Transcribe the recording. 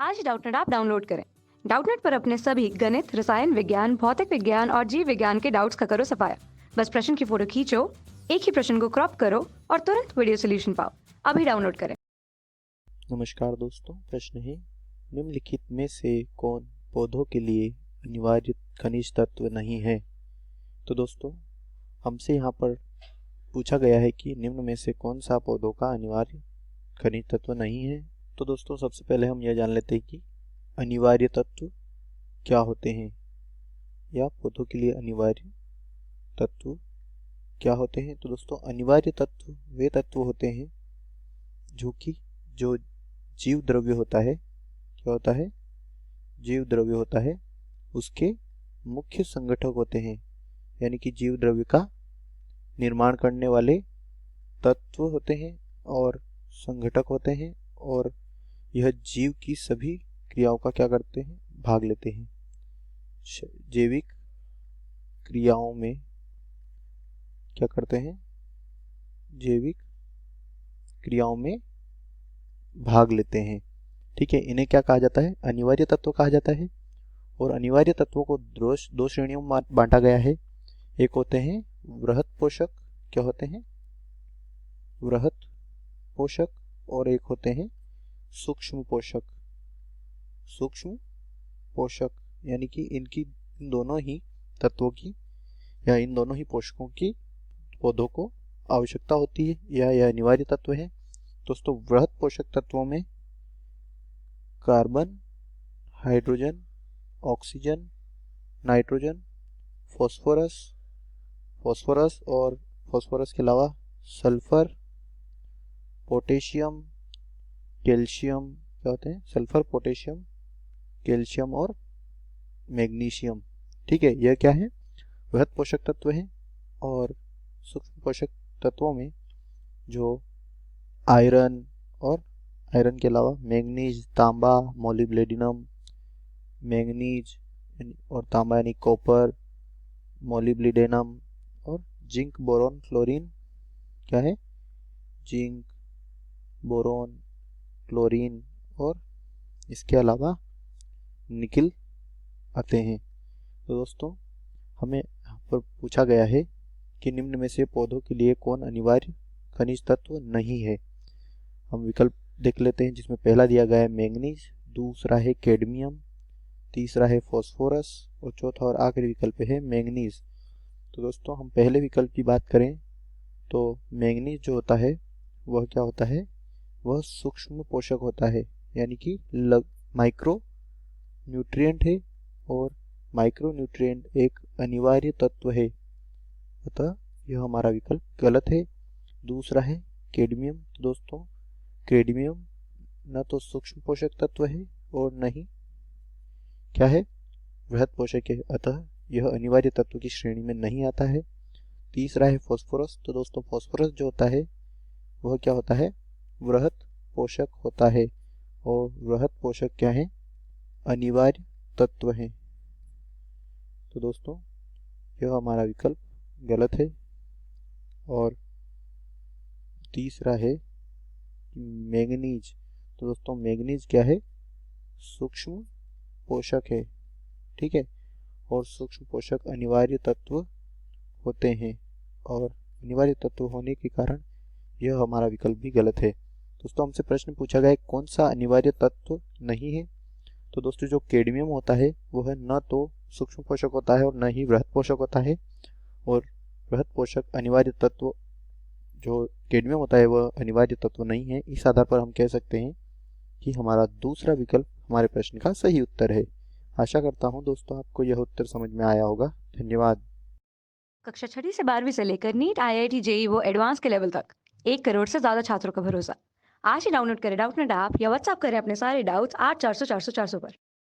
आज ही Doubtnut app download करें। Doubtnut पर अपने सभी गणित, रसायन विज्ञान, भौतिक विज्ञान और जीव विज्ञान के डाउट्स का करो सफाया। बस प्रश्न की फोटो खींचो, एक ही प्रश्न को क्रॉप करो और तुरंत वीडियो सोल्यूशन पाओ। अभी डाउनलोड करें। नमस्कार दोस्तों, प्रश्न है निम्नलिखित में से कौन पौधों के लिए अनिवार्य खनिज तत्व नहीं है। तो दोस्तों, हमसे यहाँ पर पूछा गया है कि निम्न में से कौन सा पौधों का अनिवार्य खनिज तत्व नहीं है। तो दोस्तों, सबसे पहले हम यह जान लेते हैं कि अनिवार्य तत्व क्या होते हैं या पौधों के लिए अनिवार्य तत्व क्या होते हैं। तो दोस्तों, अनिवार्य तत्व वे तत्व होते हैं जो जीव द्रव्य होता है, क्या होता है, जीव द्रव्य होता है, उसके मुख्य संगठक होते हैं। यानी कि जीव द्रव्य का निर्माण करने वाले तत्व होते हैं और संगठक होते हैं, और यह जीव की सभी क्रियाओं का क्या करते हैं, भाग लेते हैं। जैविक क्रियाओं में क्या करते हैं, जैविक क्रियाओं में भाग लेते हैं। ठीक है, इन्हें क्या कहा जाता है, अनिवार्य तत्व कहा जाता है। और अनिवार्य तत्वों को दो श्रेणियों में बांटा गया है। एक होते हैं वृहत पोषक, क्या होते हैं, वृहत पोषक, और एक होते हैं सूक्ष्म पोषक। सूक्ष्म पोषक यानी कि इन दोनों ही तत्वों की या इन दोनों ही पोषकों की पौधों को आवश्यकता होती है, यह अनिवार्य तत्व है। दोस्तों, वृहत पोषक तत्वों में carbon, hydrogen, oxygen, nitrogen, phosphorus और फास्फोरस के अलावा सल्फर, पोटेशियम, कैल्शियम, क्या होते हैं, सल्फर, पोटेशियम, कैल्शियम और मैग्नीशियम। ठीक है, यह क्या है, वृहत पोषक तत्व है। और सूक्ष्म पोषक तत्वों में जो आयरन और आयरन के अलावा मैग्नीज, तांबा, मोलिब्डेनम, मैग्नीज और तांबा यानी कॉपर, मोलिब्डेनम और जिंक, बोरोन, क्लोरीन, क्या है, जिंक, बोरोन, क्लोरीन और इसके अलावा निकिल आते हैं। तो दोस्तों, हमें यहाँ पर पूछा गया है कि निम्न में से पौधों के लिए कौन अनिवार्य खनिज तत्व नहीं है। हम विकल्प देख लेते हैं, जिसमें पहला दिया गया है मैंगनीज, दूसरा है कैडमियम, तीसरा है फास्फोरस और चौथा और आखिरी विकल्प है मैंगनीज। तो दोस्तों, हम पहले विकल्प की बात करें तो मैंगनीज जो होता है वह क्या होता है, वह सूक्ष्म पोषक होता है, यानी कि माइक्रो न्यूट्रिएंट है, और माइक्रो न्यूट्रिएंट एक अनिवार्य तत्व है, अतः यह हमारा विकल्प गलत है। दूसरा है कैडमियम। तो दोस्तों, कैडमियम न तो सूक्ष्म पोषक तत्व है और न ही क्या है, वृहत पोषक है, अतः यह अनिवार्य तत्व की श्रेणी में नहीं आता है। तीसरा है फास्फोरस। तो दोस्तों, फास्फोरस जो होता है वह क्या होता है, वृहत पोषक होता है, और वृहत पोषक क्या है, अनिवार्य तत्व है। तो दोस्तों, यह हमारा विकल्प गलत है। और तीसरा है मैंगनीज। तो दोस्तों, मैंगनीज क्या है, सूक्ष्म पोषक है। ठीक है, और सूक्ष्म पोषक अनिवार्य तत्व होते हैं, और अनिवार्य तत्व होने के कारण यह हमारा विकल्प भी गलत है। दोस्तों, हमसे प्रश्न पूछा गया है कौन सा अनिवार्य तत्व नहीं है। तो दोस्तों, जो कैडमियम होता है वह न तो सूक्ष्म पोषक होता है और न ही वृहत पोषक होता है, और वृहत पोषक अनिवार्य तत्व जो कैडमियम होता है वह अनिवार्य तत्व नहीं है। इस आधार पर हम कह सकते हैं कि हमारा दूसरा विकल्प हमारे प्रश्न का सही उत्तर है। आशा करता हूँ दोस्तों आपको यह उत्तर समझ में आया होगा। धन्यवाद। कक्षा 6 से 12वीं से लेकर नीट, IIT, JEE वो एडवांस के लेवल तक 1 करोड़ से ज्यादा छात्रों का भरोसा। आज ही डाउनलोड करें डाउटनेट ऐप या व्हाट्सएप करें अपने सारे डाउट्स 8400 400 400 पर।